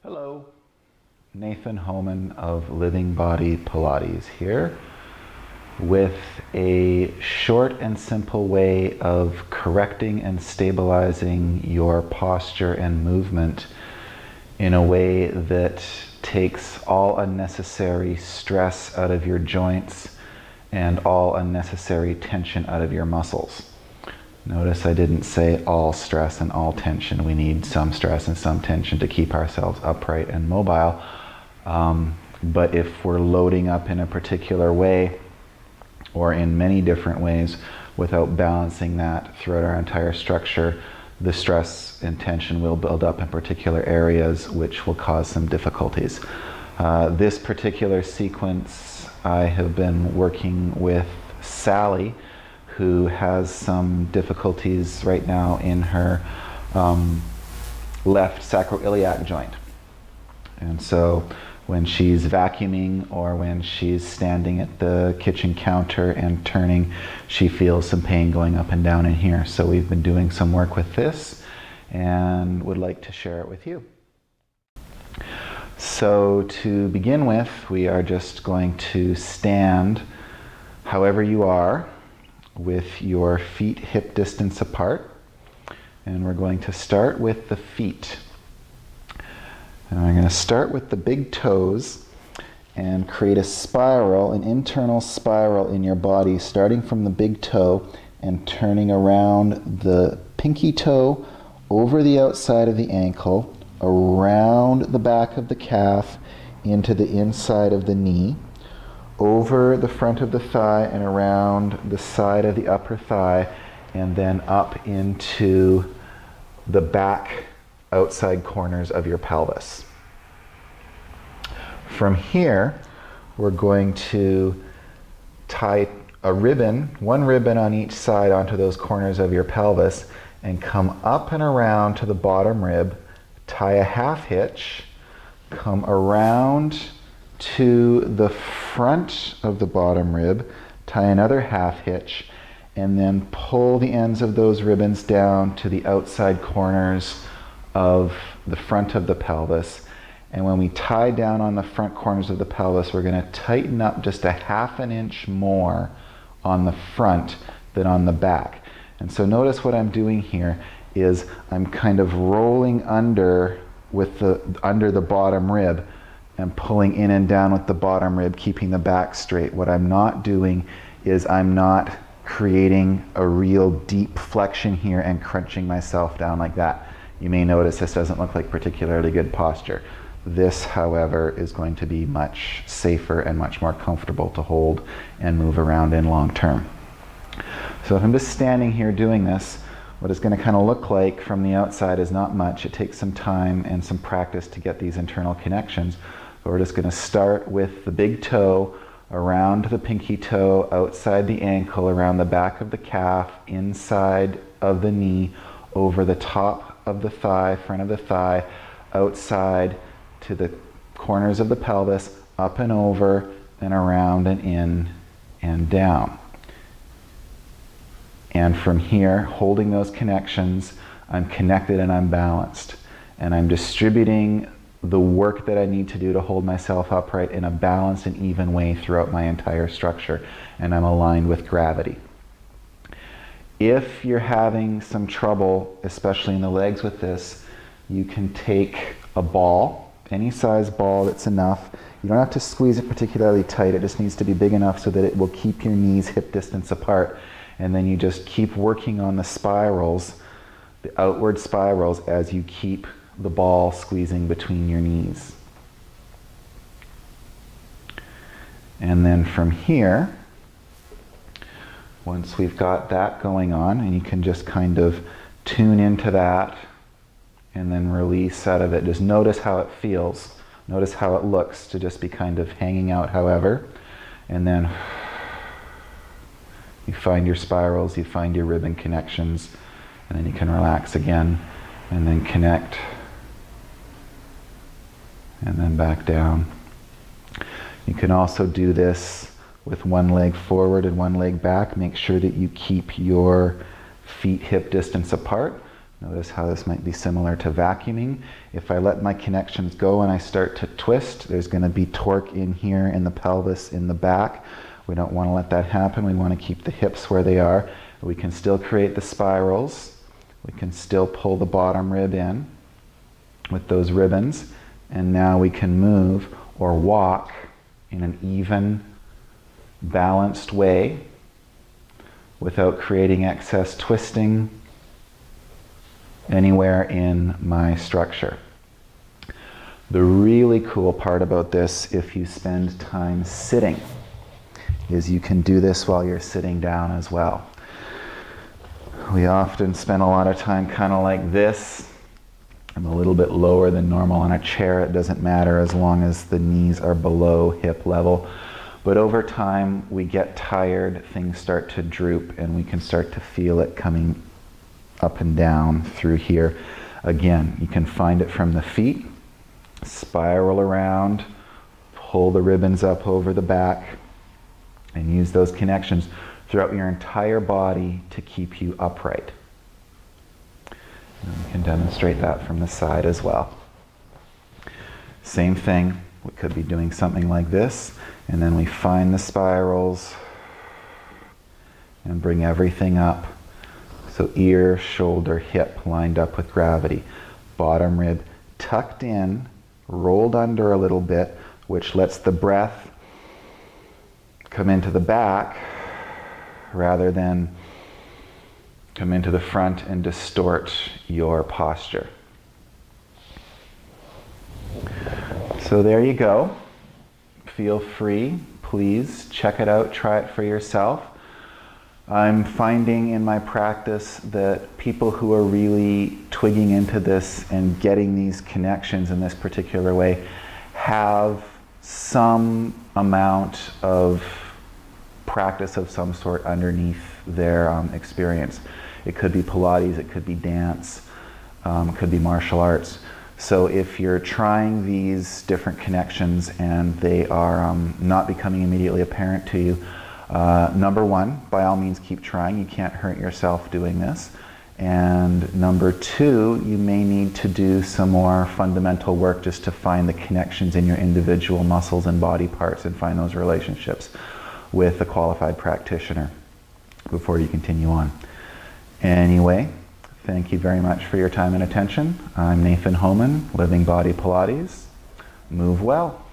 Hello, Nathan Homan of Living Body Pilates here with a short and simple way of correcting and stabilizing your posture and movement in a way that takes all unnecessary stress out of your joints and all unnecessary tension out of your muscles. Notice I didn't say all stress and all tension. We need some stress and some tension to keep ourselves upright and mobile. But if we're loading up in a particular way or in many different ways without balancing that throughout our entire structure, the stress and tension will build up in particular areas which will cause some difficulties. This particular sequence, I have been working with Sally, who has some difficulties right now in her left sacroiliac joint. And so when she's vacuuming or when she's standing at the kitchen counter and turning, she feels some pain going up and down in here. So we've been doing some work with this and would like to share it with you. So to begin with, we are just going to stand however you are, with your feet hip distance apart, and we're going to start with the feet. And I'm going to start with the big toes and create a spiral, an internal spiral in your body, starting from the big toe and turning around the pinky toe, over the outside of the ankle, around the back of the calf, into the inside of the knee, over the front of the thigh and around the side of the upper thigh, and then up into the back outside corners of your pelvis. From here, we're going to tie a ribbon, one ribbon on each side, onto those corners of your pelvis and come up and around to the bottom rib, tie a half hitch, come around to the front of the bottom rib, tie another half hitch, and then pull the ends of those ribbons down to the outside corners of the front of the pelvis. And when we tie down on the front corners of the pelvis, we're going to tighten up just a half an inch more on the front than on the back. And so notice what I'm doing here is I'm kind of rolling under the bottom rib and pulling in and down with the bottom rib, keeping the back straight. What I'm not doing is I'm not creating a real deep flexion here and crunching myself down like that. You may notice this doesn't look like particularly good posture. This, however, is going to be much safer and much more comfortable to hold and move around in long term. So if I'm just standing here doing this, what it's going to kind of look like from the outside is not much. It takes some time and some practice to get these internal connections. But we're just going to start with the big toe, around the pinky toe, outside the ankle, around the back of the calf, inside of the knee, over the top of the thigh, front of the thigh, outside to the corners of the pelvis, up and over and around and in and down. And from here, holding those connections, I'm connected and I'm balanced. And I'm distributing the work that I need to do to hold myself upright in a balanced and even way throughout my entire structure. And I'm aligned with gravity. If you're having some trouble, especially in the legs with this, you can take a ball, any size ball that's enough. You don't have to squeeze it particularly tight. It just needs to be big enough so that it will keep your knees hip distance apart. And then you just keep working on the spirals, the outward spirals, as you keep the ball squeezing between your knees. And then from here, once we've got that going on, and you can just kind of tune into that and then release out of it. Just notice how it feels. Notice how it looks to just be kind of hanging out however. And then you find your spirals, you find your ribbon connections, and then you can relax again and then connect and then back down. You can also do this with one leg forward and one leg back. Make sure that you keep your feet hip distance apart. Notice how this might be similar to vacuuming. If I let my connections go and I start to twist, there's going to be torque in here in the pelvis, in the back. We don't want to let that happen. We want to keep the hips where they are. We can still create the spirals. We can still pull the bottom rib in with those ribbons. And now we can move or walk in an even, balanced way without creating excess twisting anywhere in my structure. The really cool part about this, if you spend time sitting, is you can do this while you're sitting down as well. We often spend a lot of time kind of like this. I'm a little bit lower than normal on a chair. It doesn't matter as long as the knees are below hip level. But over time, we get tired, things start to droop, and we can start to feel it coming up and down through here. Again, you can find it from the feet, spiral around, pull the ribbons up over the back, and use those connections throughout your entire body to keep you upright. And we can demonstrate that from the side as well. Same thing, we could be doing something like this, and then we find the spirals and bring everything up. So ear, shoulder, hip lined up with gravity. Bottom rib tucked in, rolled under a little bit, which lets the breath come into the back rather than come into the front and distort your posture. So there you go. Feel free, please check it out, try it for yourself. I'm finding in my practice that people who are really twigging into this and getting these connections in this particular way have some amount of practice of some sort underneath their experience. It could be Pilates, it could be dance, it could be martial arts. So if you're trying these different connections and they are not becoming immediately apparent to you, number one, by all means keep trying. You can't hurt yourself doing this. And number two, you may need to do some more fundamental work just to find the connections in your individual muscles and body parts and find those relationships with a qualified practitioner before you continue on. Anyway, thank you very much for your time and attention. I'm Nathan Homan, Living Body Pilates. Move well.